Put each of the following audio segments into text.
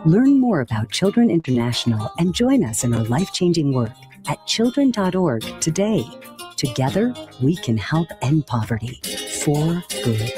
Learn more about Children International and join us in our life-changing work at children.org today. Together, we can help end poverty for good.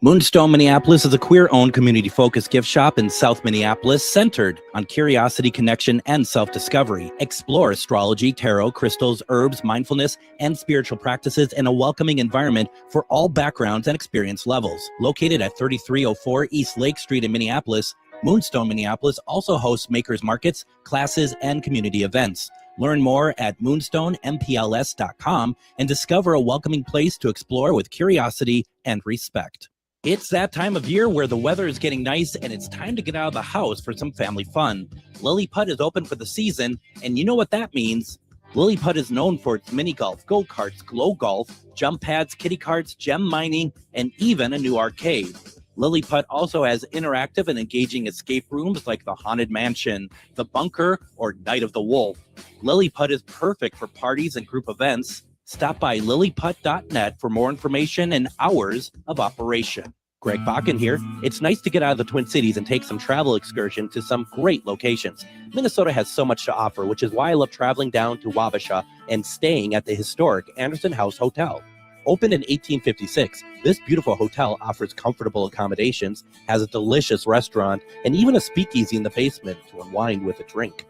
Moonstone Minneapolis is a queer-owned, community-focused gift shop in South Minneapolis centered on curiosity, connection, and self-discovery. Explore astrology, tarot, crystals, herbs, mindfulness, and spiritual practices in a welcoming environment for all backgrounds and experience levels. Located at 3304 East Lake Street in Minneapolis, Moonstone Minneapolis also hosts makers markets, classes, and community events. Learn more at moonstoneMPLS.com and discover a welcoming place to explore with curiosity and respect. It's that time of year where the weather is getting nice and it's time to get out of the house for some family fun. Lily Putt is open for the season, and you know what that means. Lily Putt is known for its mini golf, go-karts, glow golf, jump pads, kiddie carts, gem mining, and even a new arcade. Lily Putt also has interactive and engaging escape rooms like the Haunted Mansion, the Bunker, or Night of the Wolf. Lily Putt is perfect for parties and group events. Stop by lilyputt.net for more information and hours of operation. Greg Bakun here. It's nice to get out of the Twin Cities and take some travel excursion to some great locations. Minnesota has so much to offer, which is why I love traveling down to Wabasha and staying at the historic Anderson House Hotel. Opened in 1856, this beautiful hotel offers comfortable accommodations, has a delicious restaurant, and even a speakeasy in the basement to unwind with a drink.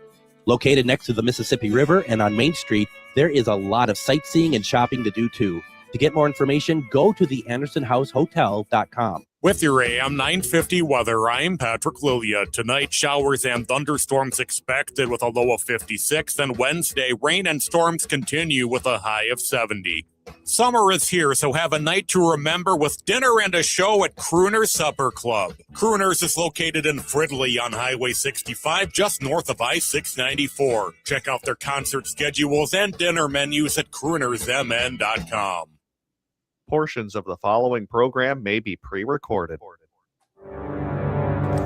Located next to the Mississippi River and on Main Street, there is a lot of sightseeing and shopping to do too. To get more information, go to the AndersonHouseHotel.com. With your AM 950 weather, I'm Patrick Lilia. Tonight, showers and thunderstorms expected with a low of 56, and Wednesday, rain and storms continue with a high of 70. Summer is here, so have a night to remember with dinner and a show at Crooner's Supper Club. Crooner's is located in Fridley on Highway 65, just north of I-694. Check out their concert schedules and dinner menus at croonersmn.com. Portions of the following program may be pre-recorded.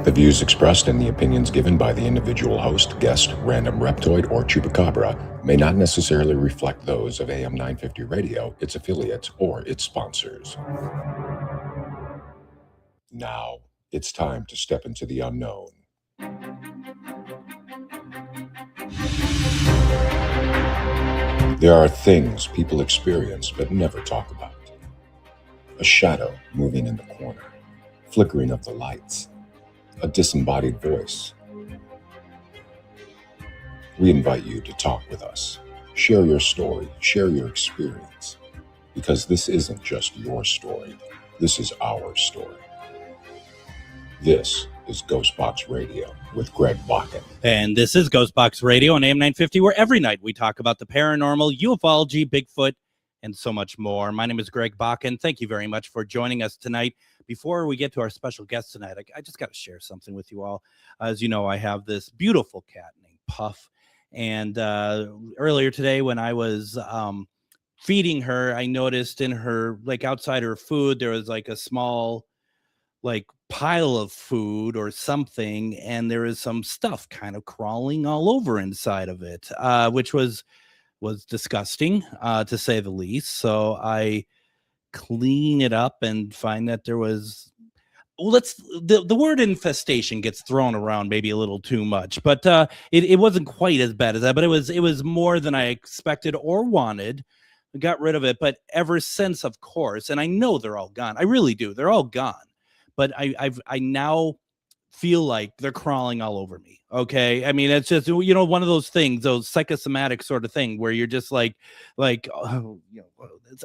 The views expressed and the opinions given by the individual host, guest, random reptoid, or chupacabra may not necessarily reflect those of AM 950 Radio, its affiliates, or its sponsors. Now, it's time to step into the unknown. There are things people experience but never talk about. A shadow moving in the corner, flickering of the lights, a disembodied voice. We invite you to talk with us. Share your story, share your experience, because this isn't just your story, this is our story. This is GhostBox Radio with Greg Bakun. And this is GhostBox Radio on AM 950, where every night we talk about the paranormal, ufology, Bigfoot, and so much more. My name is Greg Bakun. Thank you very much for joining us tonight. Before we get to our special guest tonight, I just got to share something with you all. As you know, I have this beautiful cat named Puff. And earlier today when I was feeding her, I noticed in her, like outside her food, there was like a small like pile of food or something. And there is some stuff kind of crawling all over inside of it, which was disgusting, to say the least. So I clean it up and find that there was, the word infestation gets thrown around maybe a little too much, but it wasn't quite as bad as that, but it was more than I expected or wanted. I got rid of it, but ever since, of course, and I know they're all gone. I really do. They're all gone. But I now feel like they're crawling all over me. Okay. I mean, it's just, one of those things, those psychosomatic sort of thing where you're just like, oh,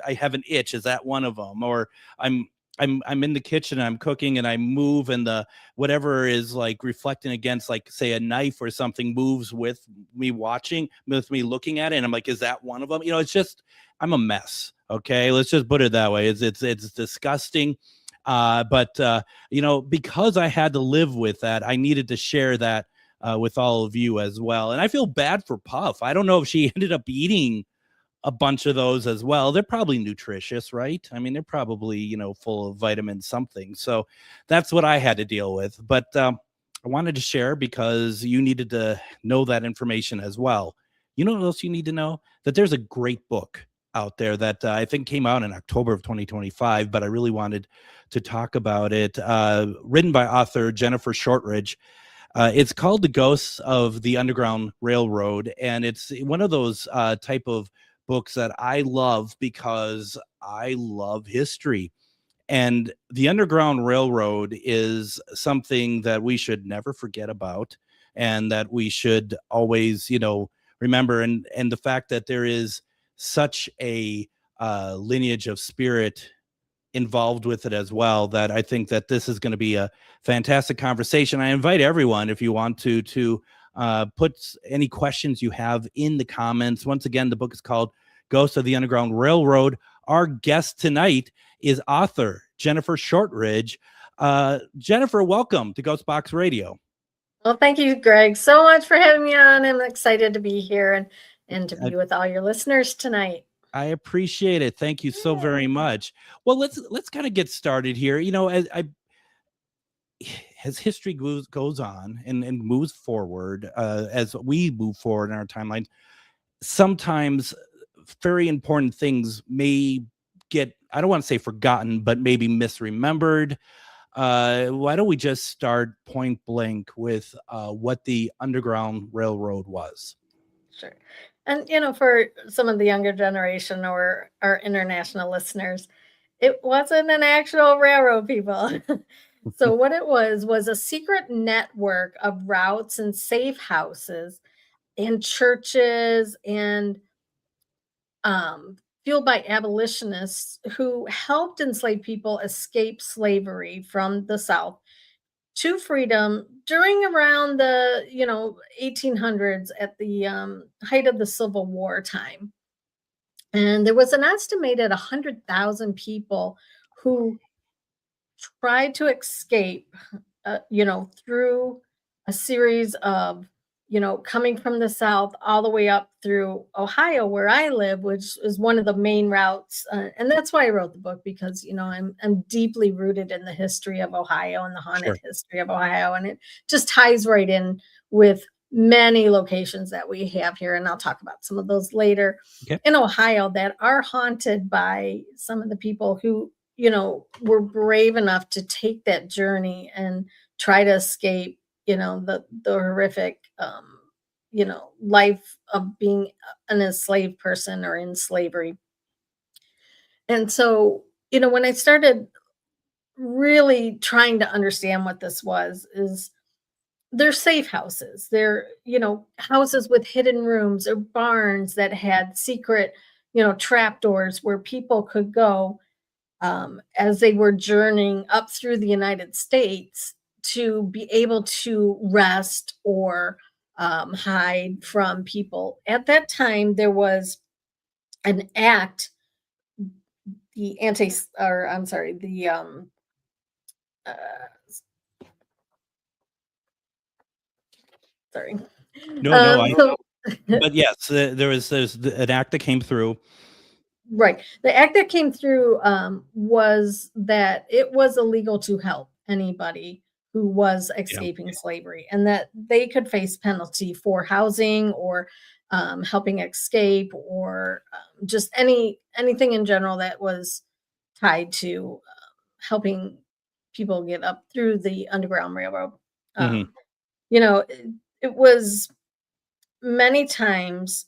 I have an itch. Is that one of them? Or I'm in the kitchen and I'm cooking and I move and the whatever is like reflecting against, like, say, a knife or something moves with me looking at it. And I'm like, is that one of them? It's just, I'm a mess. Okay. Let's just put it that way. It's disgusting. But because I had to live with that, I needed to share that with all of you as well. And I feel bad for Puff. I don't know if she ended up eating a bunch of those as well. They're probably nutritious, right? I mean, they're probably, full of vitamin something. So that's what I had to deal with. But I wanted to share because you needed to know that information as well. You know what else you need to know? That there's a great book out there that I think came out in October of 2025, but I really wanted to talk about it. Written by author Jennifer Shortridge. It's called The Ghosts of the Underground Railroad, and it's one of those type of books that I love because I love history. And the Underground Railroad is something that we should never forget about, and that we should always, remember. And the fact that there is such a lineage of spirit involved with it as well, that I think that this is going to be a fantastic conversation. I invite everyone, if you want to put any questions you have in the comments. Once again, the book is called Ghosts of the Underground Railroad. Our guest tonight is author Jennifer Shortridge. Jennifer, welcome to GhostBox Radio. Well, thank you, Greg, so much for having me on. I'm excited to be here and to be with all your listeners tonight. I appreciate it. Thank you so very much. Well, let's kind of get started here. As history goes on and moves forward, as we move forward in our timelines, sometimes very important things may get, I don't want to say forgotten, but maybe misremembered. Why don't we just start point blank with what the Underground Railroad was? Sure. And, for some of the younger generation or our international listeners, it wasn't an actual railroad, people. So what it was a secret network of routes and safe houses and churches and fueled by abolitionists who helped enslaved people escape slavery from the South to freedom during around the 1800s at the height of the Civil War time. And there was an estimated 100,000 people who tried to escape through a series of coming from the South all the way up through Ohio, where I live, which is one of the main routes. And that's why I wrote the book, because, I'm deeply rooted in the history of Ohio and the haunted history of Ohio. And it just ties right in with many locations that we have here. And I'll talk about some of those later in Ohio that are haunted by some of the people who, were brave enough to take that journey and try to escape the horrific, life of being an enslaved person or in slavery. And so, when I started really trying to understand what this is they're safe houses. They're, houses with hidden rooms or barns that had secret, trapdoors where people could go as they were journeying up through the United States to be able to rest or hide from people. At that time, there was an act, the sorry. But yes, there's an act that came through. Right. The act that came through was that it was illegal to help anybody who was escaping slavery, and that they could face penalty for housing or helping escape or just anything in general that was tied to helping people get up through the Underground Railroad. It was many times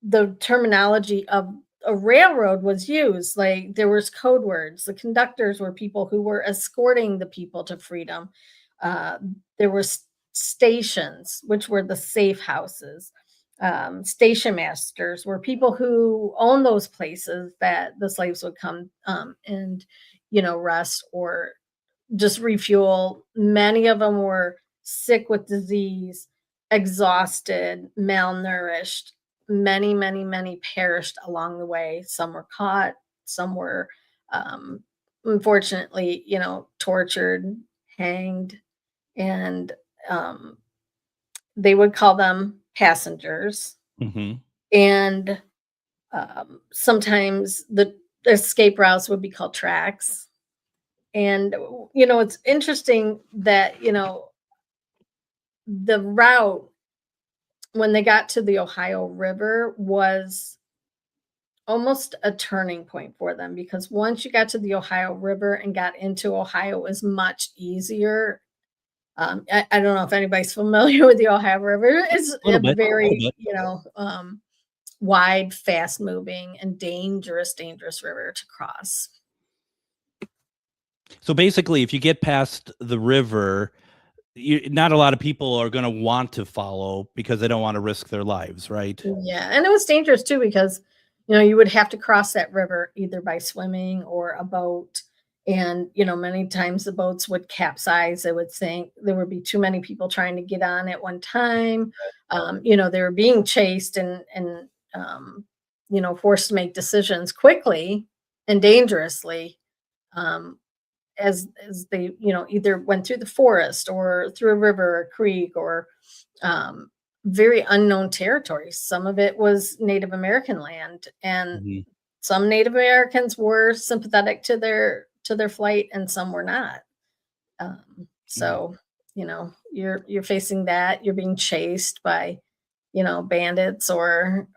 the terminology of a railroad was used. Like, there was code words. The conductors were people who were escorting the people to freedom. There were stations, which were the safe houses. Station masters were people who owned those places that the slaves would come and rest or just refuel. Many of them were sick with disease, exhausted, malnourished. Many, many, many perished along the way. Some were caught, some were unfortunately, tortured, hanged, and they would call them passengers. And sometimes the escape routes would be called tracks. And it's interesting that the route, when they got to the Ohio River, was almost a turning point for them, because once you got to the Ohio River and got into Ohio, it was much easier. I don't know if anybody's familiar with the Ohio River. It's A little a bit, a little very, bit. wide, fast moving, and dangerous, river to cross. So basically, if you get past the river, not a lot of people are going to want to follow because they don't want to risk their lives, right? Yeah, and it was dangerous too, because you would have to cross that river either by swimming or a boat, and many times the boats would capsize, they would sink, there would be too many people trying to get on at one time. They were being chased and forced to make decisions quickly and dangerously, um, as they either went through the forest or through a river or creek, or um, very unknown territory. Some of it was Native American land, and Mhm. some Native Americans were sympathetic to their flight, and some were not. Mm. So you're facing that. You're being chased by bandits or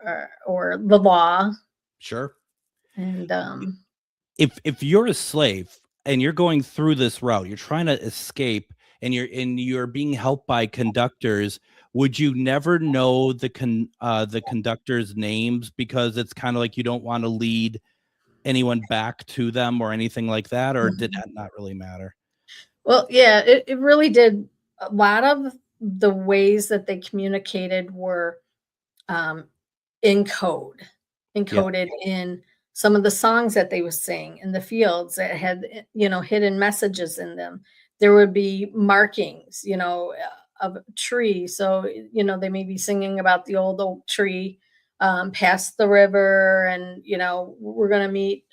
the law, Sure. and If you're a slave and you're going through this route, you're trying to escape, and you're being helped by conductors, would you never know the conductors' names, because it's kind of like you don't want to lead anyone back to them or anything like that, or did Mhm. that not really matter? Well, yeah, it really did. A lot of the ways that they communicated were um, in code, Yeah. encoded in some of the songs that they would sing in the fields that had, hidden messages in them. There would be markings, of a tree. So, they may be singing about the old oak tree, past the river, and, we're going to meet,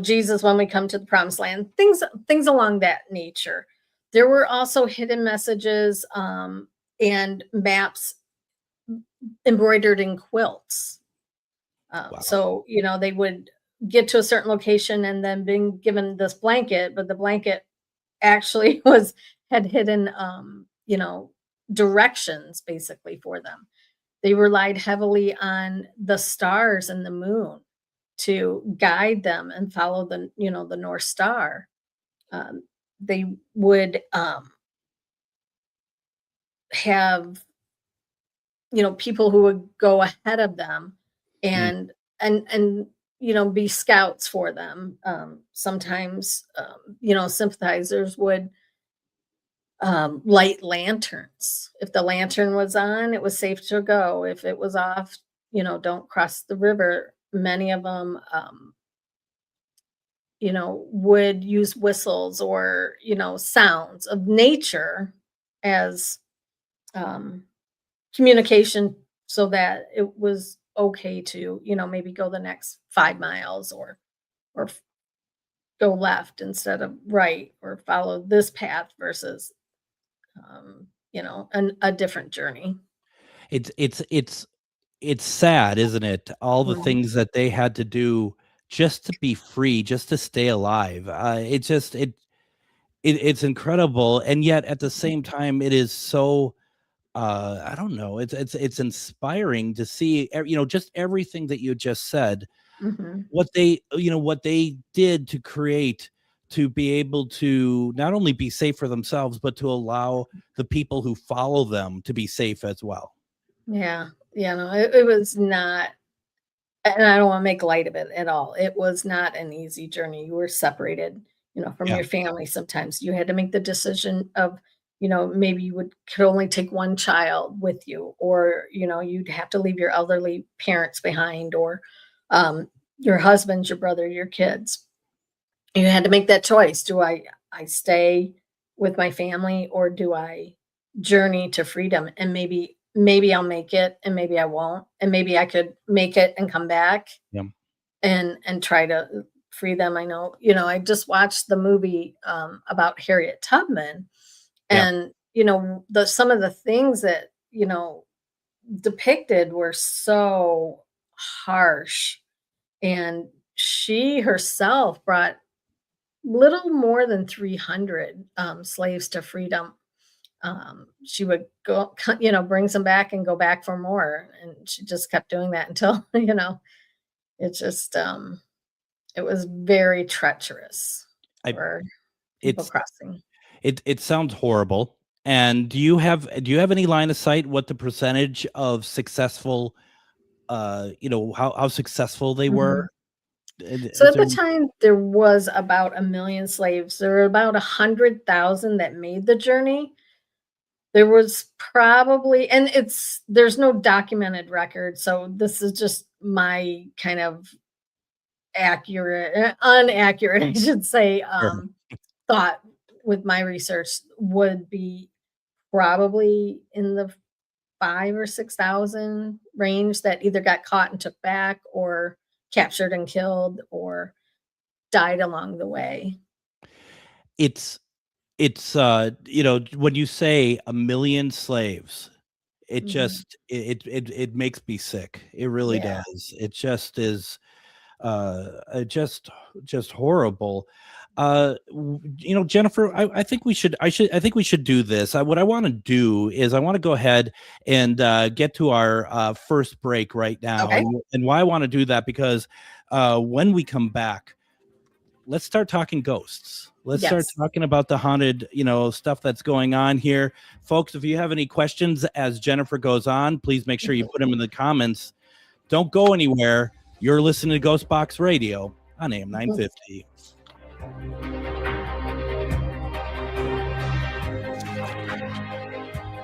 Jesus when we come to the promised land, things along that nature. There were also hidden messages, and maps embroidered in quilts. Wow. So, they would get to a certain location and then being given this blanket, but the blanket actually had hidden, directions basically for them. They relied heavily on the stars and the moon to guide them and follow the North Star. They would have people who would go ahead of them Mm. and be scouts for them. Sometimes sympathizers would light lanterns. If the lantern was on, it was safe to go. If it was off, don't cross the river. Many of them would use whistles or sounds of nature as um communication, so that it was okay to, maybe go the next 5 miles, or go left instead of right, or follow this path versus, a different journey. It's it's it's it's sad, isn't it? All the Mhm, things that they had to do just to be free, just to stay alive. It's incredible, and yet at the same time, it is so, I don't know, it's inspiring to see, just everything that you just said, mhm. what they did to create, to be able to not only be safe for themselves, but to allow the people who follow them to be safe as well. Yeah, yeah, no, it was not, and I don't wanna make light of it at all. It was not an easy journey. You were separated, from Yeah. your family sometimes. You had to make the decision of, maybe you could only take one child with you, or, you'd have to leave your elderly parents behind, or, your husband, your brother, your kids. You had to make that choice. Do I stay with my family, or do I journey to freedom? And maybe I'll make it, and maybe I won't, and maybe I could make it and come back Yeah. and try to free them. I know, I just watched the movie about Harriet Tubman, Yeah. and the some of the things that depicted were so harsh, and she herself brought little more than 300 slaves to freedom. she would go, brings them back and go back for more. And she just kept doing that until, it just, it was very treacherous for people crossing. It sounds horrible. And do you have any line of sight what the percentage of successful, how successful they were? So at the time, there was about 1 million slaves. There were about 100,000 that made the journey. There was probably, and there's no documented record, so this is just my kind of inaccurate, I should say, thought with my research would be probably in the 5,000 or 6,000 range that either got caught and took back, or captured and killed, or died along the way. It's when you say 1 million slaves, it just it makes me sick. It really does. It just is just horrible. Jennifer, I think we should do this. What I want to do is I want to go ahead and get to our first break right now. Okay. And why I want to do that, because when we come back, let's start talking ghosts. Let's start talking about the haunted, stuff that's going on here. Folks, if you have any questions as Jennifer goes on, please make sure you put them in the comments. Don't go anywhere. You're listening to GhostBox Radio on AM 950.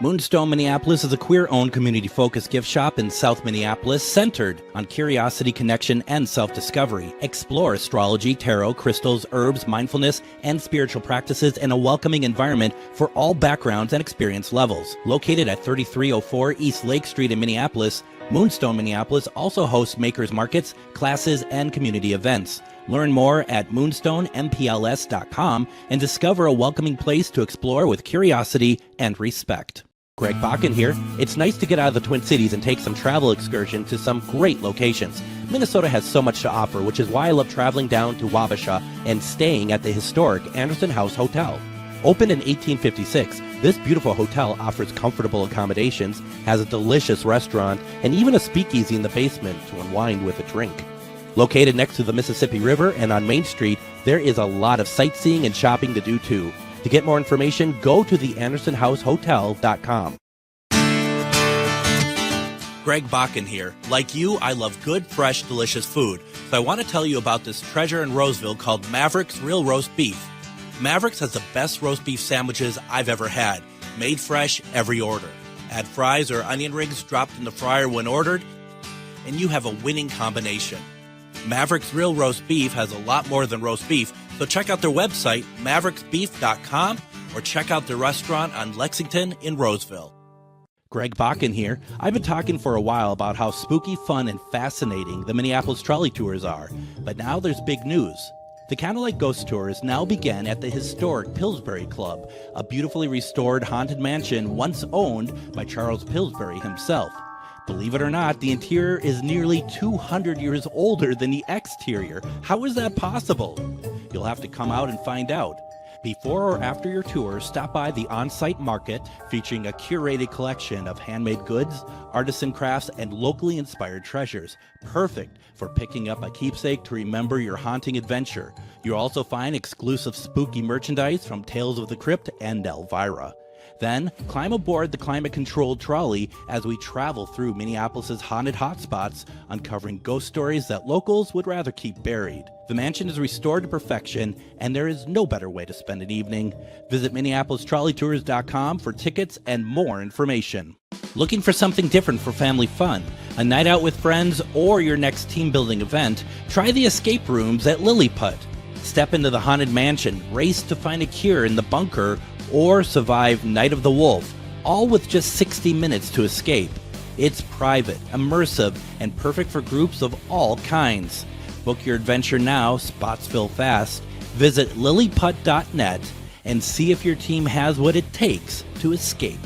Moonstone Minneapolis is a queer-owned, community-focused gift shop in South Minneapolis centered on curiosity, connection, and self-discovery. Explore astrology, tarot, crystals, herbs, mindfulness, and spiritual practices in a welcoming environment for all backgrounds and experience levels. Located at 3304 East Lake Street in Minneapolis, Moonstone Minneapolis also hosts makers markets, classes, and community events. Learn more at moonstonempls.com and discover a welcoming place to explore with curiosity and respect. Greg Bakun here. It's nice to get out of the Twin Cities and take some travel excursion to some great locations. Minnesota has so much to offer, which is why I love traveling down to Wabasha and staying at the historic Anderson House Hotel. Opened in 1856, this beautiful hotel offers comfortable accommodations, has a delicious restaurant, and even a speakeasy in the basement to unwind with a drink. Located next to the Mississippi River and on Main Street, there is a lot of sightseeing and shopping to do too. To get more information, go to theandersonhousehotel.com. Greg Bakun here. Like you, I love good, fresh, delicious food. So I want to tell you about this treasure in Roseville called Maverick's Real Roast Beef. Maverick's has the best roast beef sandwiches I've ever had. Made fresh every order. Add fries or onion rings dropped in the fryer when ordered, and you have a winning combination. Maverick's Real Roast Beef has a lot more than roast beef, so check out their website, mavericksbeef.com, or check out their restaurant on Lexington in Roseville. Greg Bakun here. I've been talking for a while about how spooky, fun, and fascinating the Minneapolis trolley tours are, but now there's big news. The Candlelight Ghost Tours now begin at the historic Pillsbury Club, a beautifully restored haunted mansion once owned by Charles Pillsbury himself. Believe it or not, the interior is nearly 200 years older than the exterior. How is that possible? You'll have to come out and find out. Before or after your tour, stop by the on-site market featuring a curated collection of handmade goods, artisan crafts, and locally inspired treasures. Perfect for picking up a keepsake to remember your haunting adventure. You'll also find exclusive spooky merchandise from Tales of the Crypt and Elvira. Then, climb aboard the climate-controlled trolley as we travel through Minneapolis' haunted hotspots, uncovering ghost stories that locals would rather keep buried. The mansion is restored to perfection, and there is no better way to spend an evening. Visit MinneapolisTrolleyTours.com for tickets and more information. Looking for something different for family fun, a night out with friends, or your next team-building event? Try the escape rooms at Lilliput. Step into the haunted mansion, race to find a cure in the bunker, or survive Night of the Wolf, all with just 60 minutes to escape. It's private, immersive, and perfect for groups of all kinds. Book your adventure now, spots fill fast. Visit lilliput.net and see if your team has what it takes to escape.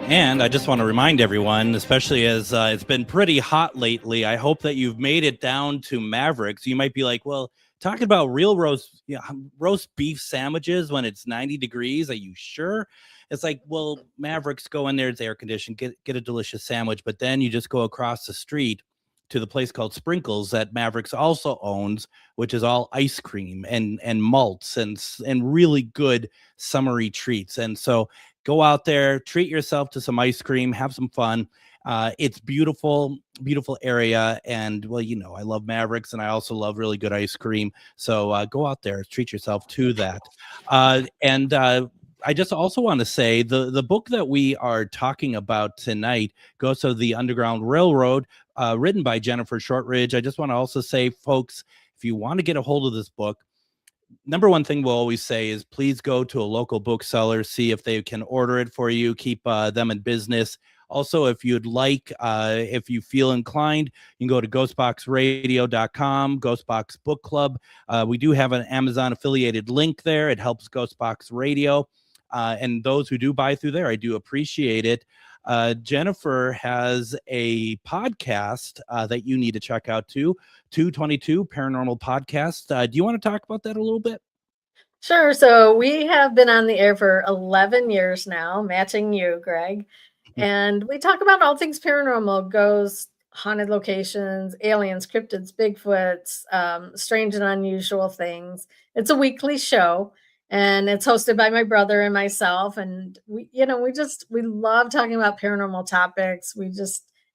And I just want to remind everyone, especially as it's been pretty hot lately, I hope that you've made it down to Mavericks. You might be like, well, talking about real roast beef sandwiches when it's 90 degrees. Are you sure? It's like, well, Mavericks, go in there, it's air conditioned, get a delicious sandwich. But then you just go across the street to the place called Sprinkles that Mavericks also owns, which is all ice cream and malts and really good summery treats. And so go out there, treat yourself to some ice cream, have some fun. It's beautiful, beautiful area. And well, you know, I love Mavericks and I also love really good ice cream. So go out there, treat yourself to that. I just also want to say the book that we are talking about tonight, Ghosts of the Underground Railroad, written by Jennifer Shortridge. I just want to also say, folks, if you want to get a hold of this book, number one thing we'll always say is please go to a local bookseller, see if they can order it for you, keep them in business. Also, if you'd like, if you feel inclined, you can go to ghostboxradio.com, Ghostbox Book Club. We do have an Amazon affiliated link there. It helps Ghostbox Radio. And those who do buy through there, I do appreciate it. Jennifer has a podcast that you need to check out too, 222 Paranormal Podcast. Do you want to talk about that a little bit? Sure. So we have been on the air for 11 years now, matching you, Greg. And we talk about all things paranormal, ghosts, haunted locations, aliens, cryptids, Bigfoots, strange and unusual things. It's a weekly show. And it's hosted by my brother and myself. And we love talking about paranormal topics.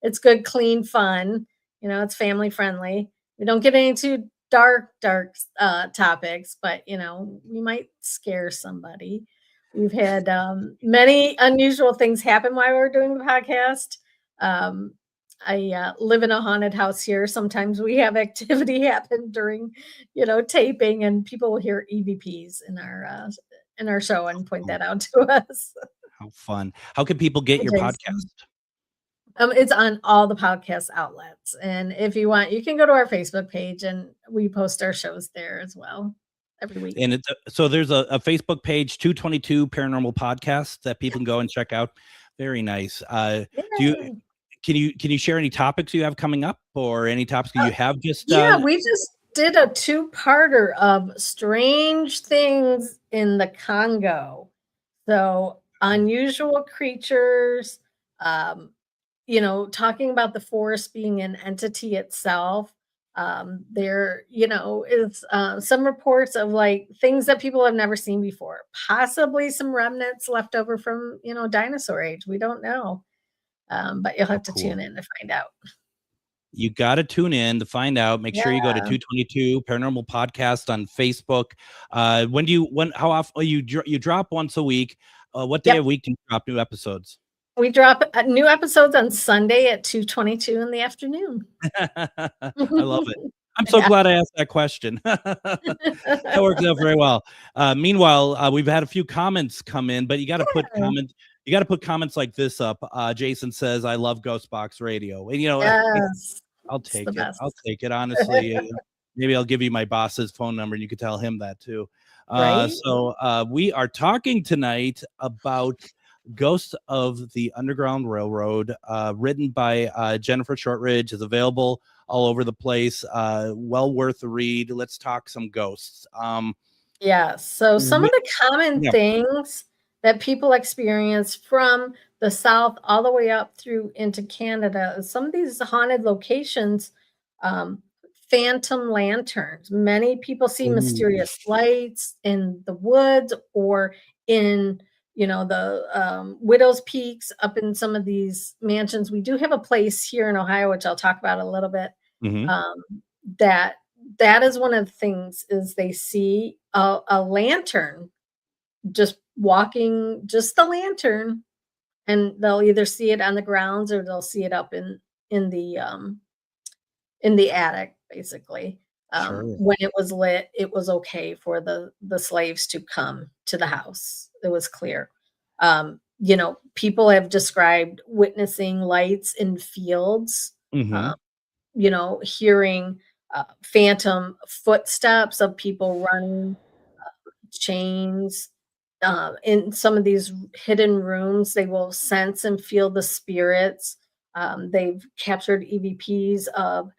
It's good, clean fun. It's family friendly. We don't get into dark topics, but we might scare somebody. We've had many unusual things happen while we're doing the podcast. I live in a haunted house here. Sometimes we have activity happen during, taping, and people will hear EVPs in our show and point that out to us. How fun! How can people get your podcast? It's on all the podcast outlets, and if you want, you can go to our Facebook page, and we post our shows there as well every week. And so there's a Facebook page, 222 Paranormal Podcast, that people can go and check out. Very nice. Can you share any topics you have coming up, or any topics you have just? We just did a 2-parter of strange things in the Congo. So unusual creatures, talking about the forest being an entity itself. There, is some reports of like things that people have never seen before, possibly some remnants left over from, dinosaur age. We don't know. But you'll have to tune in to find out. You got to tune in to find out. Make sure you go to 222 Paranormal Podcast on Facebook. How often you drop once a week? What day of week do you drop new episodes? We drop new episodes on Sunday at 2:22 in the afternoon. I love it. I'm so glad I asked that question. That works out very well. Meanwhile, we've had a few comments come in, but you got to put comments. You got to put comments like this up. Jason says, "I love GhostBox Radio," and yes, I'll take it. I'll take it. Honestly, maybe I'll give you my boss's phone number, and you could tell him that too. Right? So we are talking tonight about Ghosts of the Underground Railroad, written by Jennifer Shortridge. Is available all over the place. Well worth a read. Let's talk some ghosts. So some of the common things that people experience from the South all the way up through into Canada, some of these haunted locations, phantom lanterns. Many people see mysterious lights in the woods or in the Widow's Peaks up in some of these mansions. We do have a place here in Ohio, which I'll talk about a little bit. That is one of the things is they see a lantern just walking, just the lantern, and they'll either see it on the grounds or they'll see it up in the attic, basically. When it was lit, it was okay for the slaves to come to the house. It was clear. People have described witnessing lights in fields, hearing phantom footsteps of people running, chains, in some of these hidden rooms, they will sense and feel the spirits. They've captured EVPs of,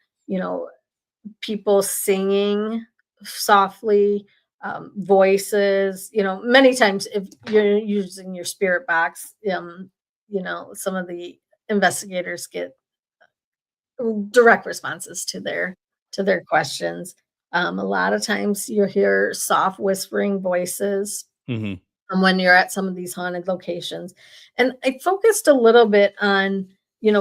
people singing softly, voices. Many times if you're using your spirit box, some of the investigators get direct responses to their questions. A lot of times you hear soft whispering voices Hmm. when you're at some of these haunted locations. And I focused a little bit on,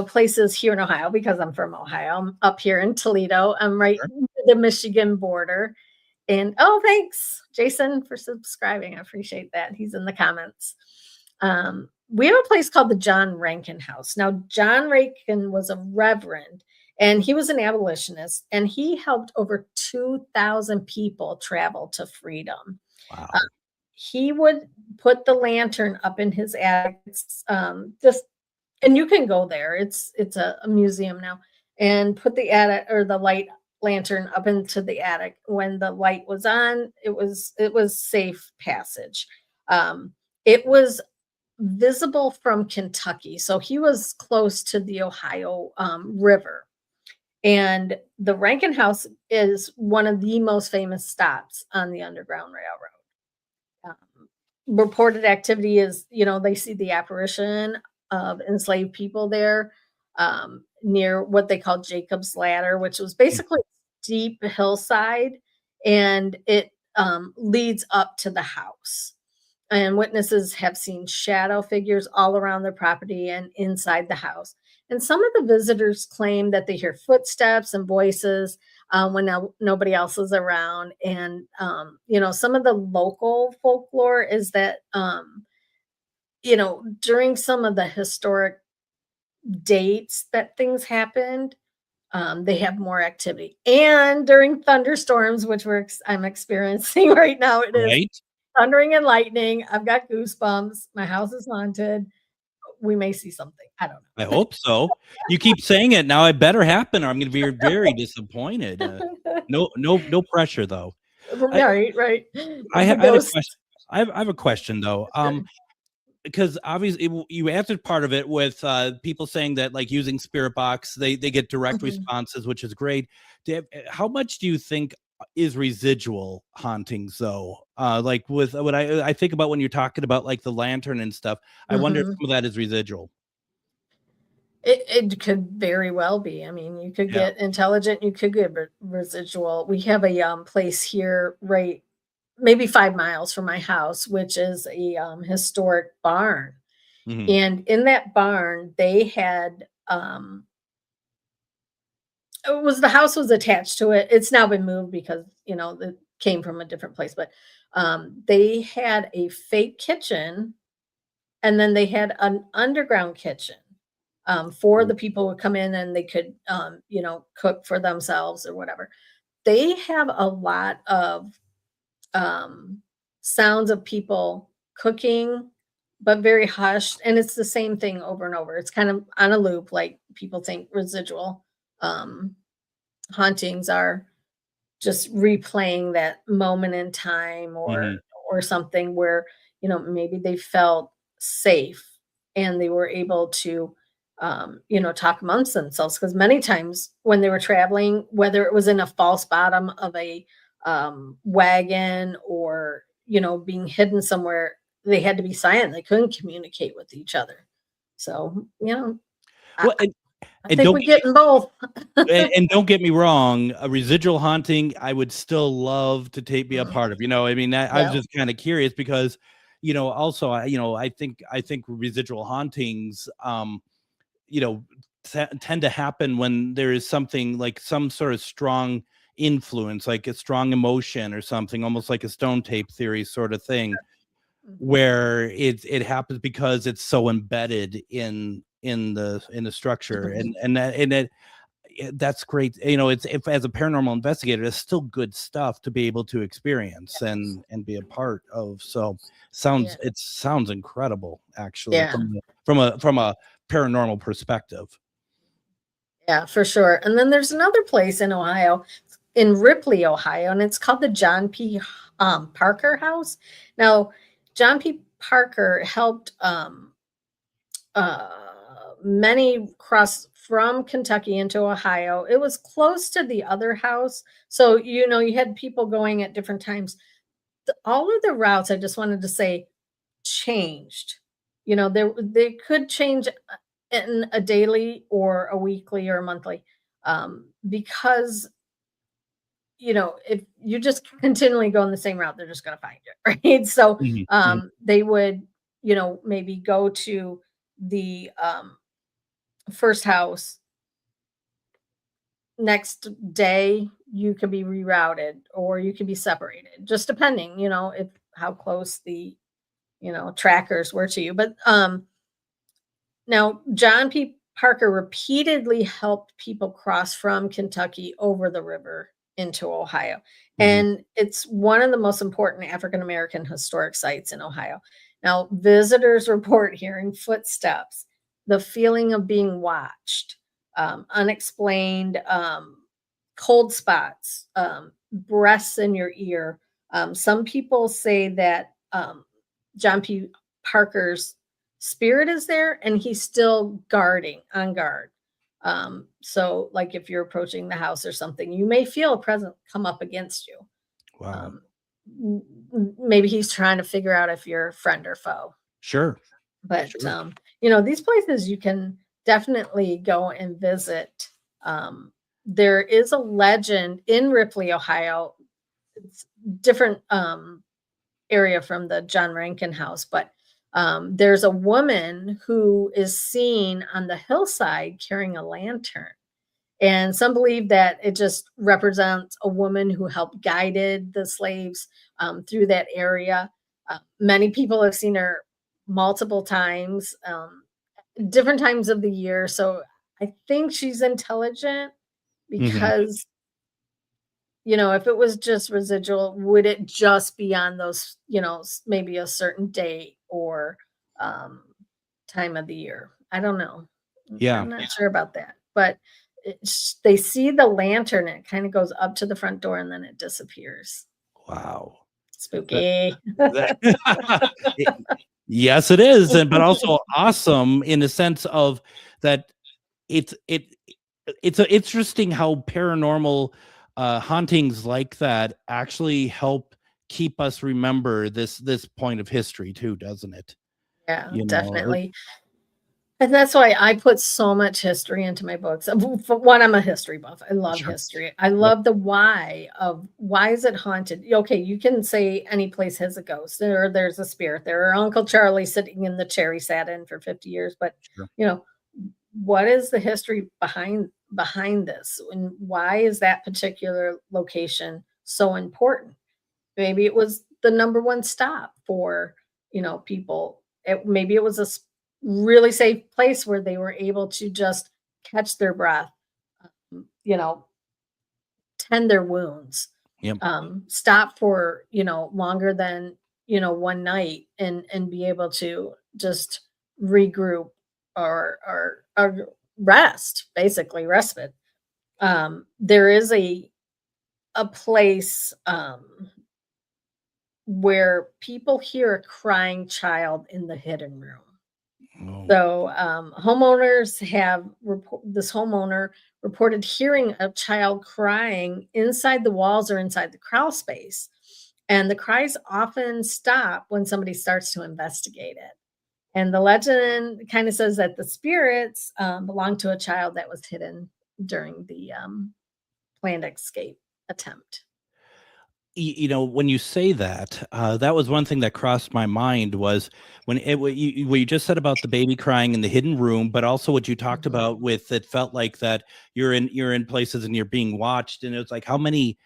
places here in Ohio because I'm from Ohio. I'm up here in Toledo. I'm right near the Michigan border. And oh, thanks, Jason, for subscribing. I appreciate that. He's in the comments. We have a place called the John Rankin House. Now, John Rankin was a reverend and he was an abolitionist, and he helped over 2,000 people travel to freedom. Wow. He would put the lantern up in his attic. And you can go there. It's a museum now, and put the attic or the light lantern up into the attic. When the light was on, it was safe passage. It was visible from Kentucky, so he was close to the Ohio River. And the Rankin House is one of the most famous stops on the Underground Railroad. Reported activity is, they see the apparition of enslaved people there, near what they call Jacob's Ladder, which was basically a steep hillside, and it leads up to the house. And witnesses have seen shadow figures all around their property and inside the house. And some of the visitors claim that they hear footsteps and voices when nobody else is around. And, some of the local folklore is that, during some of the historic dates that things happened, they have more activity. And during thunderstorms, which I'm experiencing right now, it is Right. thundering and lightning. I've got goosebumps. My house is haunted. We may see something. I don't know. I hope so. You keep saying it now. It better happen, or I'm going to be very disappointed. No pressure though. Right. I have a question. I have a question though. Because obviously you answered part of it with people saying that, like, using Spirit Box, they get direct responses, which is great. How much do you think is residual hauntings though? Like with what I think about when you're talking about like the lantern and stuff, I wonder if some of that is residual. It could very well be. I mean, you could get intelligent, you could get residual. We have a place here, right, maybe 5 miles from my house, which is a historic barn. And in that barn, they had the house was attached to it. It's now been moved because it came from a different place. But they had a fake kitchen, and then they had an underground kitchen for the people who come in, and they could cook for themselves or whatever. They have a lot of sounds of people cooking, but very hushed, and it's the same thing over and over. It's kind of on a loop. Like, people think residual hauntings are just replaying that moment in time, or something where maybe they felt safe and they were able to talk amongst themselves. Because many times when they were traveling, whether it was in a false bottom of a wagon or being hidden somewhere, they had to be silent. They couldn't communicate with each other. So I think we're getting both. and don't get me wrong, a residual haunting I would still love to be a part of. I mean, I was just kind of curious because also I think residual hauntings tend to happen when there is something like some sort of strong influence, like a strong emotion or something, almost like a stone tape theory sort of thing, where it happens because it's so embedded in the structure. And that's great. It's, if as a paranormal investigator, it's still good stuff to be able to experience and be a part of. So it sounds incredible, actually, from a paranormal perspective. Yeah, for sure. And then there's another place in Ohio, in Ripley, Ohio, and it's called the John P. Parker House. Now, John P. Parker helped many cross from Kentucky into Ohio. It was close to the other house. So, you had people going at different times. All of the routes, I just wanted to say, changed. They could change in a daily or a weekly or a monthly, because if you just continually go on the same route, they're just going to find it, right? So they would maybe go to the first house. Next day you could be rerouted or you could be separated, just depending if how close the trackers were to you. But now John P. Parker repeatedly helped people cross from Kentucky over the river into Ohio. And it's one of the most important African American historic sites in Ohio. Now, visitors report hearing footsteps, the feeling of being watched, unexplained cold spots, breaths in your ear. Some people say that John P. Parker's spirit is there and he's still on guard. So like if you're approaching the house or something, you may feel a presence come up against you. Wow. Maybe he's trying to figure out if you're friend or foe. Sure. But these places you can definitely go and visit. There is a legend in Ripley, Ohio. It's different area from the John Rankin house, but there's a woman who is seen on the hillside carrying a lantern. And some believe that it just represents a woman who helped guided the slaves through that area. Many people have seen her multiple times, different times of the year. So I think she's intelligent because, if it was just residual, would it just be on those, maybe a certain date or time of the year? I don't know. Yeah. I'm not sure about that, but they see the lantern and it kind of goes up to the front door and then it disappears. Wow. Spooky. Yes, it is, but also awesome in the sense of that it's interesting how paranormal hauntings like that actually help keep us remember this point of history too, doesn't it? Yeah, definitely. And that's why I put so much history into my books. For one, I'm a history buff. I love history. I love the why of why is it haunted? Okay, you can say any place has a ghost or there's a spirit there or Uncle Charlie sitting in the chair he sat in for 50 years. But what is the history behind this? And why is that particular location so important? Maybe it was the number one stop for people. Maybe it was a really safe place where they were able to just catch their breath, tend their wounds, stop for, longer than, one night and be able to just regroup or rest, basically respite. There is a place, where people hear a crying child in the hidden room. So homeowners this homeowner reported hearing a child crying inside the walls or inside the crawl space. And the cries often stop when somebody starts to investigate it. And the legend kind of says that the spirits belong to a child that was hidden during the planned escape attempt. When you say that, that was one thing that crossed my mind was what you just said about the baby crying in the hidden room, but also what you talked about with it felt like that you're in places and you're being watched, and it's like how many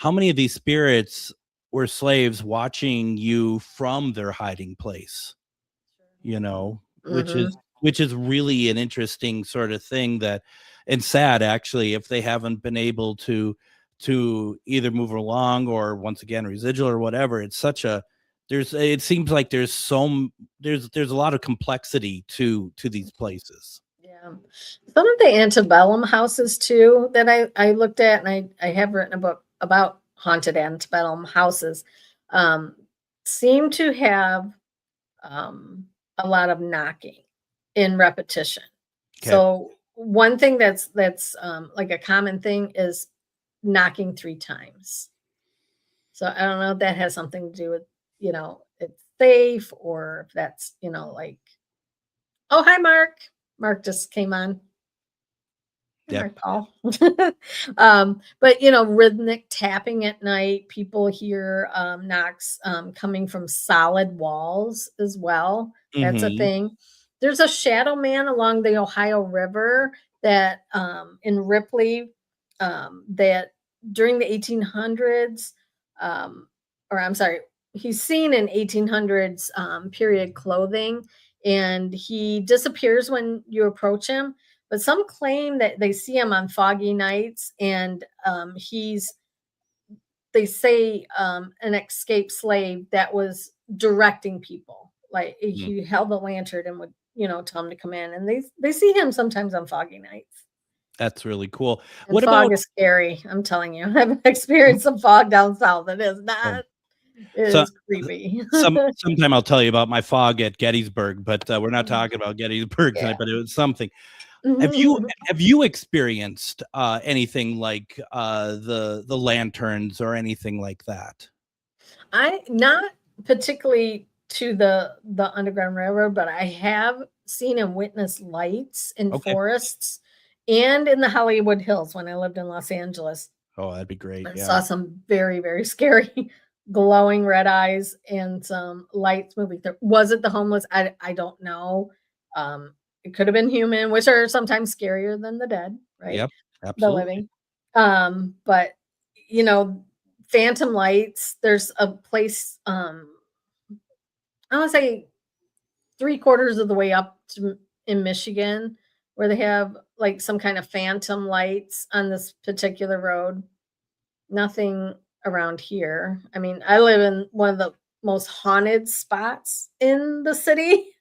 of these spirits were slaves watching you from their hiding place, which is really an interesting sort of thing and sad actually if they haven't been able to either move along or once again residual or whatever. It's it seems like there's a lot of complexity to these places. Yeah, some of the antebellum houses too that I looked at, and I have written a book about haunted antebellum houses. seem to have a lot of knocking in repetition. Okay. So one thing that's like a common thing is knocking 3 times. So I don't know if that has something to do with, it's safe, or if that's, like, oh, hi, Mark. Mark just came on. Yeah. Hi, Paul. But, rhythmic tapping at night, people hear knocks coming from solid walls as well. That's a Mhm. thing. There's a shadow man along the Ohio River that in Ripley that during the 1800s, or I'm sorry, he's seen in 1800s period clothing, and he disappears when you approach him. But some claim that they see him on foggy nights, and they say an escaped slave that was directing people. Like he held the lantern and would, tell them to come in, and they see him sometimes on foggy nights. That's really cool. And What fog about is scary. I'm telling you, I've experienced some fog down south. It is not. It So- is creepy. sometime I'll tell you about my fog at Gettysburg, but we're not talking about Gettysburg tonight, but it was something. Have you experienced anything like the lanterns or anything like that? I not particularly to the Underground Railroad, but I have seen and witnessed lights in Okay. forests and in the Hollywood Hills when I lived in Los Angeles. Oh, that'd be great. I Yeah. saw some very, very scary glowing red eyes and some lights moving through. Was it the homeless? I don't know. It could have been human, which are sometimes scarier than the dead, right? Yep. The Absolutely. living. But phantom lights, there's a place, I want to say 3/4 of the way up in Michigan, where they have like some kind of phantom lights on this particular road. Nothing around here. I mean, I live in one of the most haunted spots in the city.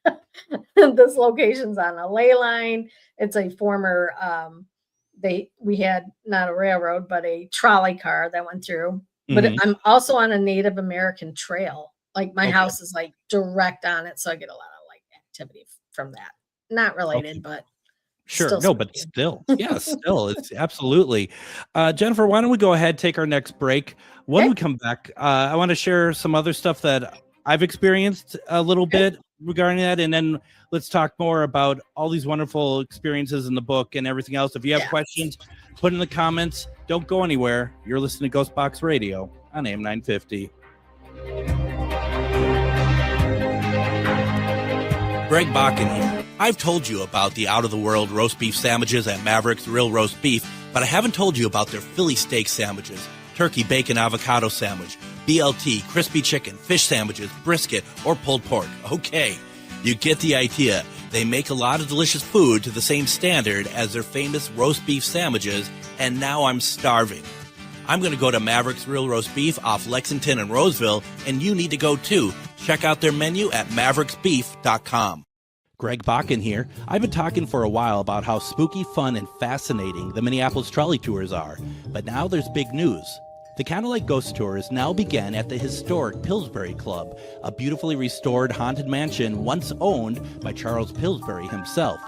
This location's on a ley line. It's a former we had not a railroad, but a trolley car that went through. But Mhm. I'm also on a Native American trail. Like my Okay. house is like direct on it, so I get a lot of like activity from that. Not related, Okay. but Sure. still No, but spooky. still. Yeah, still. It's absolutely. Jennifer, why don't we go ahead, take our next break? When Okay. we come back, I want to share some other stuff that I've experienced a little Okay. bit regarding that. And then let's talk more about all these wonderful experiences in the book and everything else. If you have Yes. questions, put in the comments. Don't go anywhere. You're listening to GhostBox Radio on AM 950. Greg Bakun here. I've told you about the out-of-the-world roast beef sandwiches at Maverick's Real Roast Beef, but I haven't told you about their Philly steak sandwiches, turkey bacon avocado sandwich, BLT, crispy chicken, fish sandwiches, brisket, or pulled pork. Okay, you get the idea. They make a lot of delicious food to the same standard as their famous roast beef sandwiches, and now I'm starving. I'm going to go to Maverick's Real Roast Beef off Lexington and Roseville, and you need to go too. Check out their menu at mavericksbeef.com. Greg Bakun here. I've been talking for a while about how spooky, fun, and fascinating the Minneapolis trolley tours are, but now there's big news. The Candlelight Ghost Tours now begin at the historic Pillsbury Club, a beautifully restored haunted mansion once owned by Charles Pillsbury himself.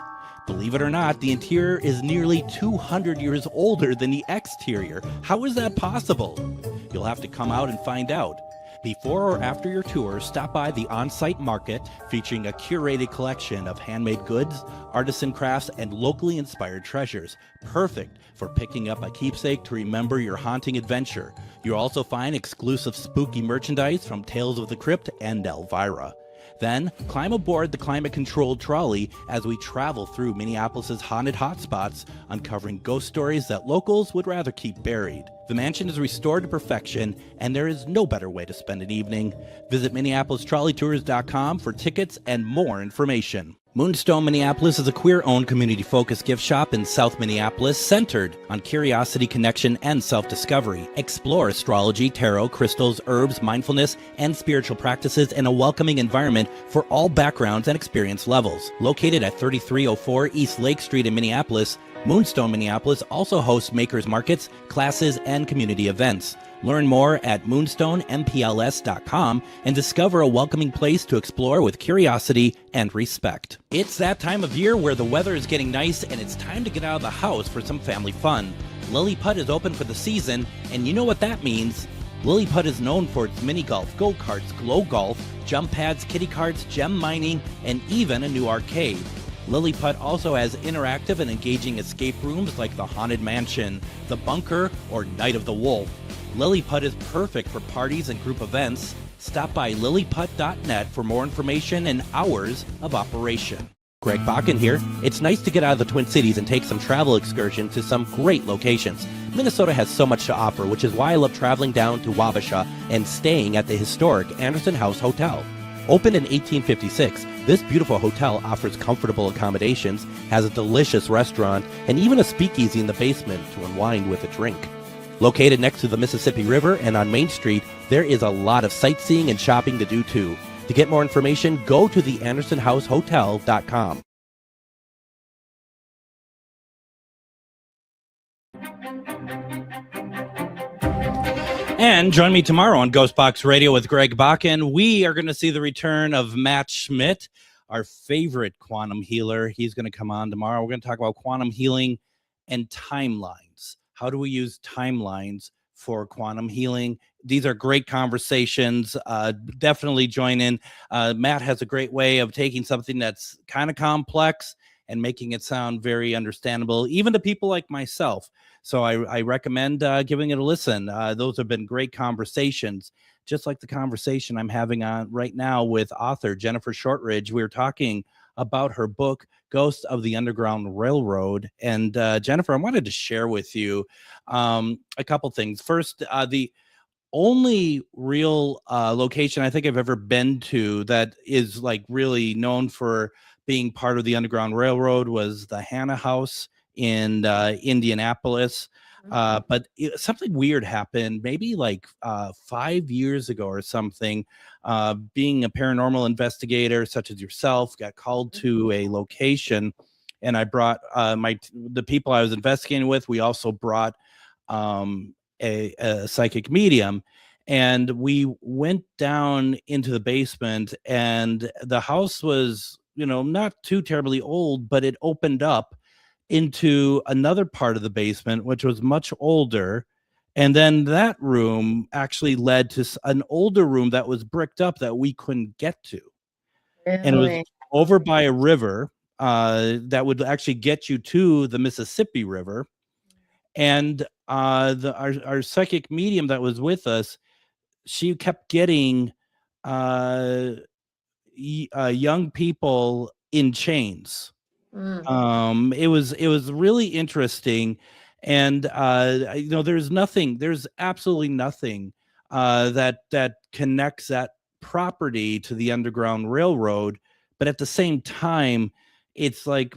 Believe it or not, the interior is nearly 200 years older than the exterior. How is that possible? You'll have to come out and find out. Before or after your tour, stop by the on-site market featuring a curated collection of handmade goods, artisan crafts, and locally inspired treasures. Perfect for picking up a keepsake to remember your haunting adventure. You'll also find exclusive spooky merchandise from Tales of the Crypt and Elvira. Then, climb aboard the climate-controlled trolley as we travel through Minneapolis' haunted hotspots, uncovering ghost stories that locals would rather keep buried. The mansion is restored to perfection, and there is no better way to spend an evening. Visit MinneapolisTrolleyTours.com for tickets and more information. Moonstone Minneapolis is a queer-owned community-focused gift shop in South Minneapolis centered on curiosity, connection, and self-discovery. Explore astrology, tarot, crystals, herbs, mindfulness, and spiritual practices in a welcoming environment for all backgrounds and experience levels. Located at 3304 East Lake Street in Minneapolis, Moonstone Minneapolis also hosts makers markets, classes, and community events. Learn more at moonstoneMPLS.com and discover a welcoming place to explore with curiosity and respect. It's that time of year where the weather is getting nice and it's time to get out of the house for some family fun. Lily Putt is open for the season, and you know what that means. Lily Putt is known for its mini golf, go-karts, glow golf, jump pads, kiddie carts, gem mining, and even a new arcade. Lily Putt also has interactive and engaging escape rooms like the Haunted Mansion, the Bunker, or Night of the Wolf. Lily Putt is perfect for parties and group events. Stop by lilyputt.net for more information and hours of operation. Greg Bakun here. It's nice to get out of the Twin Cities and take some travel excursions to some great locations. Minnesota has so much to offer, which is why I love traveling down to Wabasha and staying at the historic Anderson House Hotel. Opened in 1856, this beautiful hotel offers comfortable accommodations, has a delicious restaurant, and even a speakeasy in the basement to unwind with a drink. Located next to the Mississippi River and on Main Street, there is a lot of sightseeing and shopping to do too. To get more information, go to theandersonhousehotel.com. And join me tomorrow on GhostBox Radio with Greg Bakun. We are going to see the return of Matt Schmidt, our favorite quantum healer. He's going to come on tomorrow. We're going to talk about quantum healing and timelines. How do we use timelines for quantum healing? These are great conversations. Definitely join in. Matt has a great way of taking something that's kind of complex and making it sound very understandable, even to people like myself. So I recommend giving it a listen. Those have been great conversations, just like the conversation I'm having on right now with author Jennifer Shortridge. We were talking about her book, Ghosts of the Underground Railroad. And Jennifer, I wanted to share with you a couple things. First, the only real location I think I've ever been to that is like really known for being part of the Underground Railroad was the Hannah House in Indianapolis. But something weird happened maybe like 5 years ago or something. Being a paranormal investigator such as yourself, got called to a location, and I brought the people I was investigating with. We also brought a psychic medium, and we went down into the basement, and the house was, not too terribly old, but it opened up into another part of the basement, which was much older. And then that room actually led to an older room that was bricked up that we couldn't get to. Really? And it was over by a river that would actually get you to the Mississippi River. And our psychic medium that was with us, she kept getting young people in chains. It was really interesting, and there's absolutely nothing that connects that property to the Underground Railroad, but at the same time, it's like,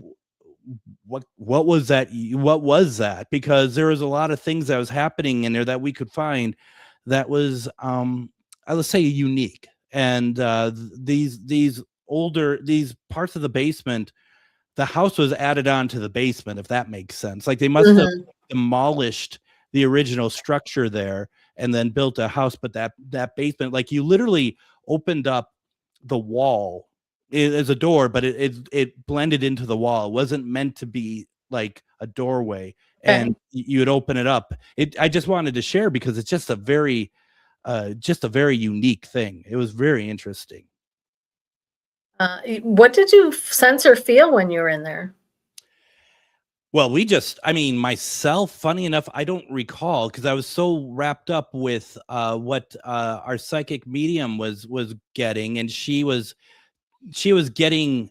what was that? What was that? Because there was a lot of things that was happening in there that we could find that was, let's say, unique. And these parts of the basement, the house was added on to the basement, if that makes sense. Like they must have demolished the original structure there and then built a house. But that basement, like you literally opened up the wall as a door, but it blended into the wall. It wasn't meant to be like a doorway, and you would open it up. I just wanted to share because it's just a very unique thing. It was very interesting. What did you sense or feel when you were in there? Well, myself, funny enough, I don't recall because I was so wrapped up with what our psychic medium was getting, and she was getting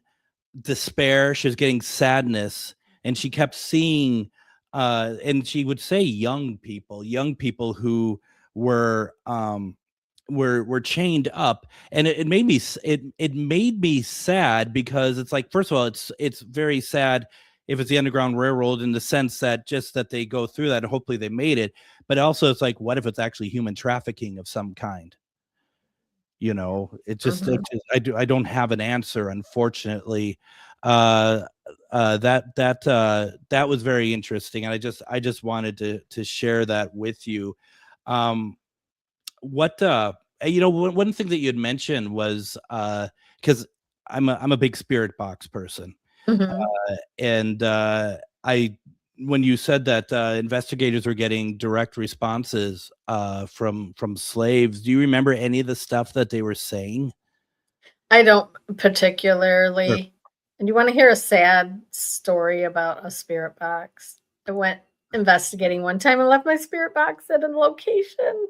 despair, she was getting sadness, and she kept seeing and she would say young people who were chained up, and it made me sad because it's like, first of all, it's very sad if it's the Underground Railroad in the sense that just that they go through that and hopefully they made it, but also it's like, what if it's actually human trafficking of some kind? It just, I don't have an answer, unfortunately. That was very interesting, and I just wanted to share that with you. what one thing that you had mentioned was because I'm a big spirit box person, Mhm. and when you said that investigators are getting direct responses from slaves, do you remember any of the stuff that they were saying? I don't Sure. particularly. And you want to hear a sad story about a spirit box? I went investigating one time and left my spirit box at a location.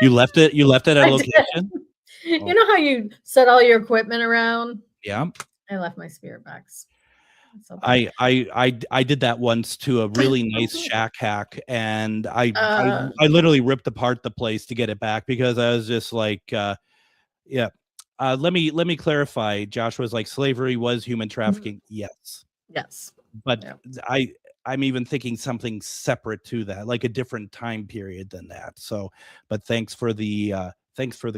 You left it. You left it at a I did. location. You know how you set all your equipment around? Yeah. I left my spirit box. So bad. I did that once to a really nice shack hack, and Uh, I literally ripped apart the place to get it back because I was just like, yeah. Let me clarify. Josh was like, slavery was human trafficking. Yes, yes. but Yeah. I'm even thinking something separate to that, like a different time period than that. So, but thanks for the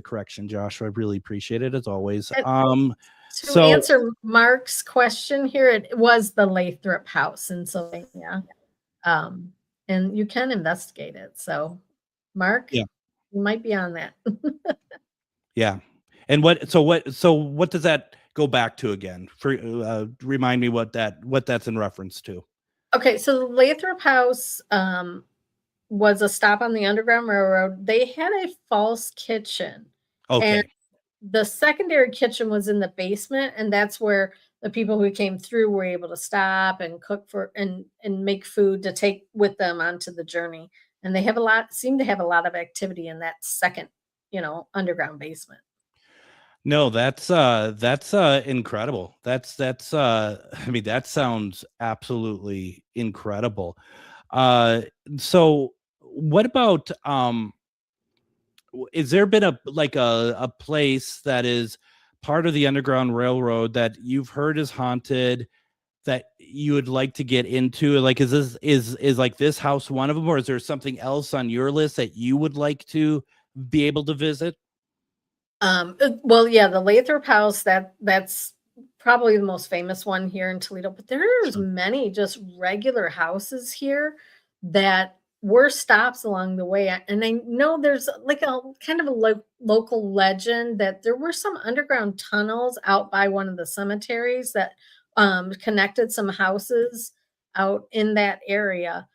correction, Josh. I really appreciate it as always. And to So answer Mark's question here, it was the Lathrop House in Sylvania. And you can investigate it. So, Mark, yeah, you might be on that. yeah. And what does that go back to again? For remind me what that's in reference to. Okay, so the Lathrop House was a stop on the Underground Railroad. They had a false kitchen, and Okay. the secondary kitchen was in the basement, and that's where the people who came through were able to stop and cook for and make food to take with them onto the journey. And they seem to have a lot of activity in that second, underground basement. No, that's incredible. That's I mean, that sounds absolutely incredible. Uh so what about is there been a place that is part of the Underground Railroad that you've heard is haunted that you would like to get into? Like, is like this house one of them, or is there something else on your list that you would like to be able to visit? Well, yeah, the Lathrop House, that's probably the most famous one here in Toledo, but there's Sure. many just regular houses here that were stops along the way. And I know there's like a kind of a local legend that there were some underground tunnels out by one of the cemeteries that connected some houses out in that area.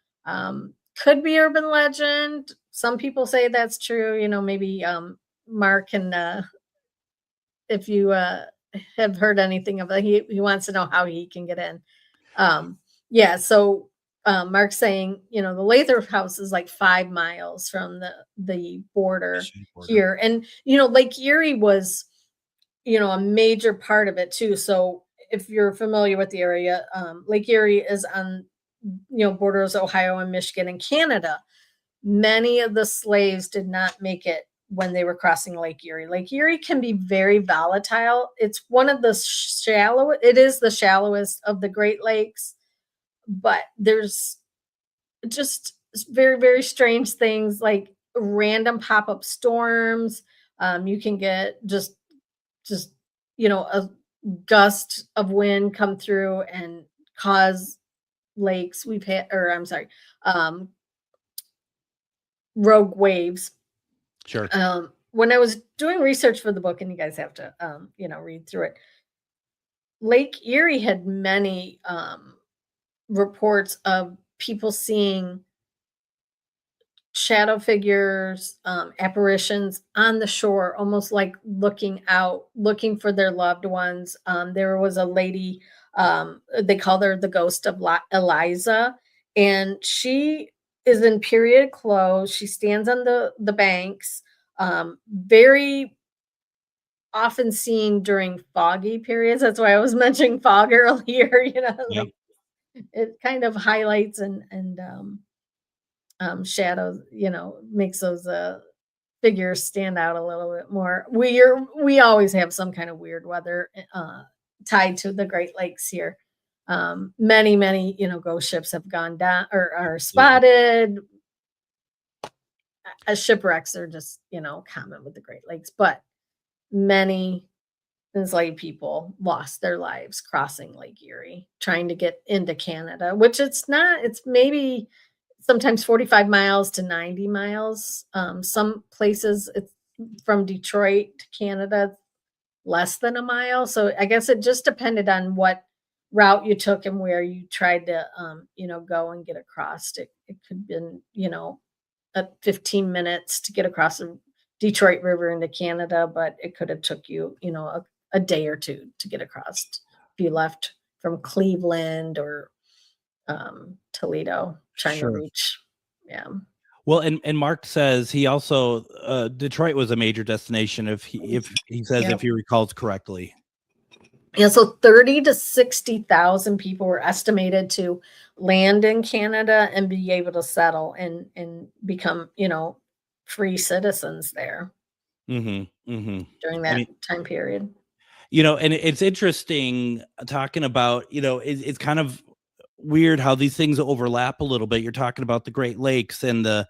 Could be urban legend. Some people say that's true. Maybe Mark can, if you have heard anything of it, he wants to know how he can get in. Yeah, so Mark's saying, the Lathrop House is like 5 miles from the border here, and Lake Erie was, a major part of it too. So if you're familiar with the area, Lake Erie is on, borders Ohio and Michigan and Canada. Many of the slaves did not make it when they were crossing Lake Erie. Lake Erie can be very volatile. It's one of the it is the shallowest of the Great Lakes, but there's just very, very strange things like random pop-up storms. You can get just, a gust of wind come through and cause lakes. I'm sorry, rogue waves. Sure. When I was doing research for the book, and you guys have to, read through it, Lake Erie had many reports of people seeing shadow figures, apparitions on the shore, almost like looking out, looking for their loved ones. There was a lady, they called her the ghost of Eliza, and she is in period clothes. She stands on the banks, very often seen during foggy periods. That's why I was mentioning fog earlier. Yeah. Like it kind of highlights and shadows, makes those figures stand out a little bit more. We always have some kind of weird weather tied to the Great Lakes here. Many ghost ships have gone down or are spotted. Shipwrecks are just common with the Great Lakes, but many enslaved people lost their lives crossing Lake Erie trying to get into Canada, which it's not. It's maybe sometimes 45 miles to 90 miles. Some places it's from Detroit to Canada, less than a mile. So I guess it just depended on what route you took and where you tried to, go and get across. It could have been, 15 minutes to get across the Detroit River into Canada, but it could have took you, a day or two to get across if you left from Cleveland or Toledo trying to Sure. reach. Yeah. Well, and Mark says he also Detroit was a major destination if he says Yep. if he recalls correctly. Yeah, so 30 to 60,000 people were estimated to land in Canada and be able to settle and become, free citizens there Mm-hmm. Mm-hmm. during that time period. And it's interesting talking about, it's kind of weird how these things overlap a little bit. You're talking about the Great Lakes and the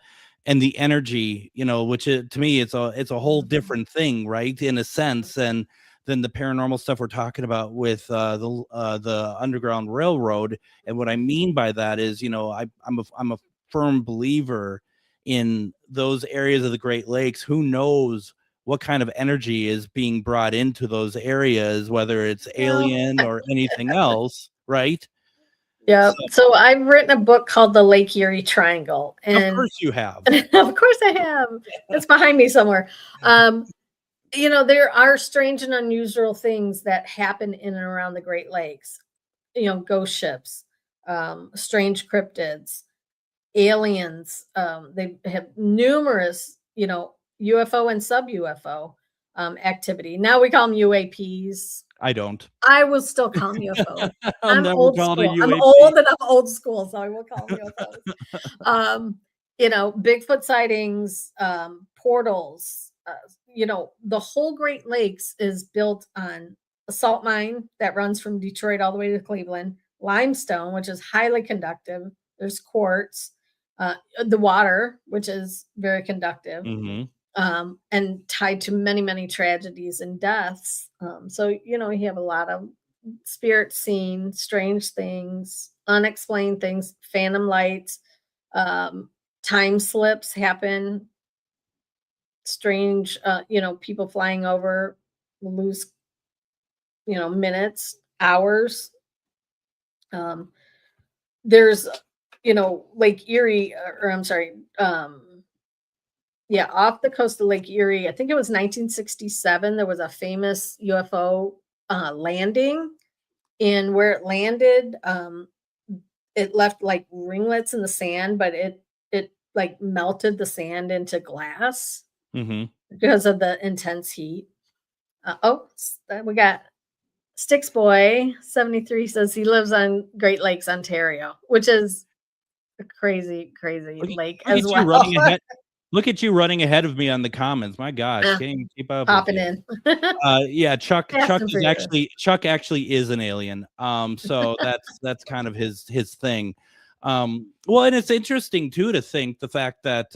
energy, which to me it's a whole different thing, right? In a sense, and than the paranormal stuff we're talking about with the Underground Railroad. And what I mean by that is, I'm a firm believer in those areas of the Great Lakes. Who knows what kind of energy is being brought into those areas, whether it's alien or anything else, right? Yeah. So I've written a book called The Lake Erie Triangle. And of course you have. Of course I have. It's behind me somewhere. There are strange and unusual things that happen in and around the Great Lakes. Ghost ships, strange cryptids, aliens. They have numerous, UFO and sub-UFO activity. Now we call them UAPs. I don't. I will still call them UFO. I'm never old call it a school. I'm UAP. old and I'm old school, so I will call them UFOs. Bigfoot sightings, portals. The whole Great Lakes is built on a salt mine that runs from Detroit all the way to Cleveland, limestone, which is highly conductive. There's quartz, the water, which is very conductive. Mm-hmm. And tied to many, many tragedies and deaths. So, you have a lot of spirits seen, strange things, unexplained things, phantom lights, time slips happen, strange, people flying over, lose, minutes, hours. There's, Lake Erie, or I'm sorry, off the coast of Lake Erie, I think it was 1967, there was a famous UFO landing. And where it landed, it left like ringlets in the sand, but it like melted the sand into glass because of the intense heat. We got Sticks Boy 73 says he lives on Great Lakes, Ontario, which is a crazy lake as well. Look at you running ahead of me on the comments. My gosh, can't even keep up. Popping in. Chuck actually is an alien. So that's kind of his thing. Well, and it's interesting too to think the fact that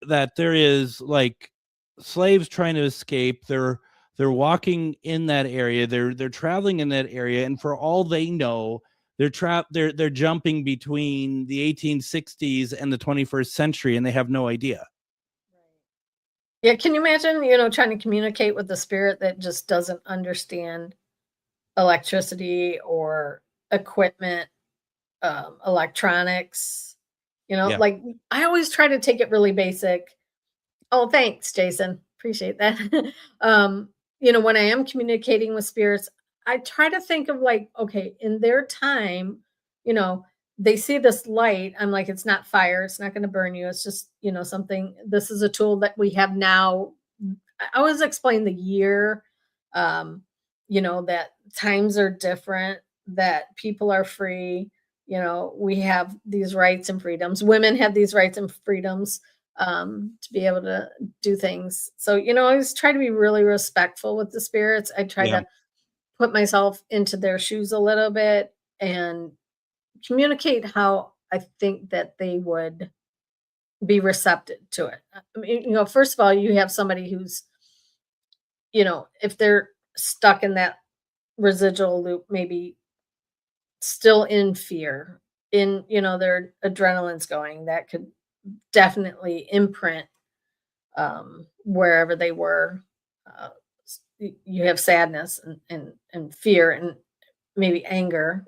that there is like slaves trying to escape. They're walking in that area. They're traveling in that area, and for all they know, they're jumping between the 1860s and the 21st century, and they have no idea. Yeah, can you imagine, trying to communicate with the spirit that just doesn't understand electricity or equipment, electronics? Like I always try to take it really basic. Oh, thanks, Jason. Appreciate that. When I am communicating with spirits, I try to think of like, okay, in their time, they see this light. I'm like, it's not fire. It's not going to burn you. It's just, something. This is a tool that we have now. I always explain the year, that times are different, that people are free. We have these rights and freedoms. Women have these rights and freedoms to be able to do things. So, I always try to be really respectful with the spirits. I try to put myself into their shoes a little bit and communicate how I think that they would be receptive to it. I mean, first of all, you have somebody who's, if they're stuck in that residual loop, maybe still in fear, in, their adrenaline's going, that could definitely imprint wherever they were. Uh, you have sadness and fear and maybe anger,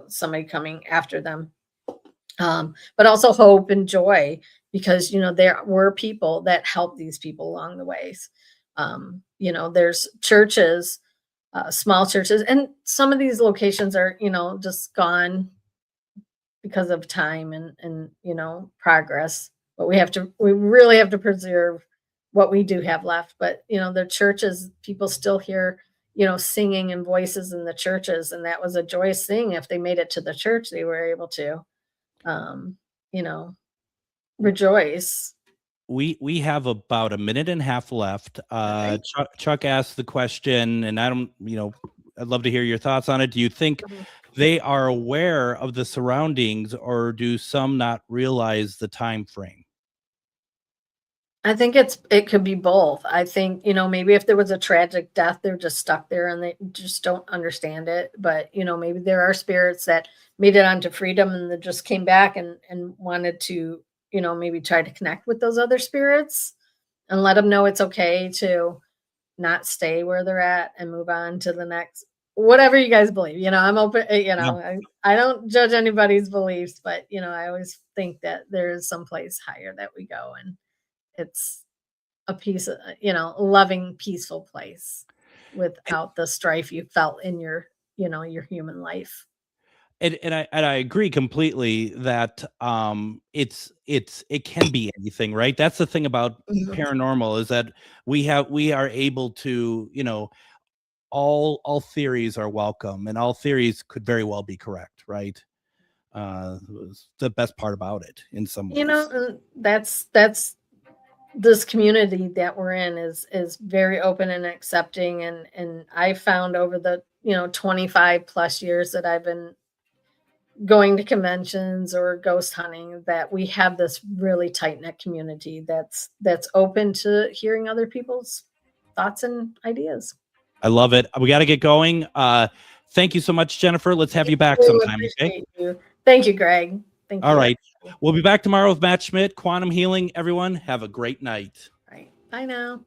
somebody coming after them. But also hope and joy, because, there were people that helped these people along the ways. There's churches, small churches, and some of these locations are, just gone because of time and progress. But we really have to preserve what we do have left. But, the churches, people still hear, singing and voices in the churches. And that was a joyous thing. If they made it to the church, they were able to, rejoice. We have about a minute and a half left. Okay. Chuck asked the question, and I'd love to hear your thoughts on it. Do you think Mhm. they are aware of the surroundings, or do some not realize the time frame? I think it could be both. I think, maybe if there was a tragic death, they're just stuck there and they just don't understand it. But, maybe there are spirits that made it onto freedom and that just came back and wanted to, maybe try to connect with those other spirits and let them know it's okay to not stay where they're at and move on to the next, whatever you guys believe. I'm open, I don't judge anybody's beliefs, but, I always think that there is some place higher that we go, and it's a peace, loving, peaceful place without the strife you felt in your, your human life. And I agree completely that it can be anything, right? That's the thing about Mhm. paranormal, is that we are able to, all theories are welcome, and all theories could very well be correct, right? Was the best part about it in some ways. And that's this community that we're in is very open and accepting, and I found over the 25 plus years that I've been going to conventions or ghost hunting, that we have this really tight-knit community that's open to hearing other people's thoughts and ideas. I love it. We got to get going. Thank you so much, Jennifer. Let's have you back I sometime. Okay. appreciate you. Thank you, Greg. Thank you. All right. We'll be back tomorrow with Matt Schmidt, Quantum Healing. Everyone, have a great night. All right. Bye now.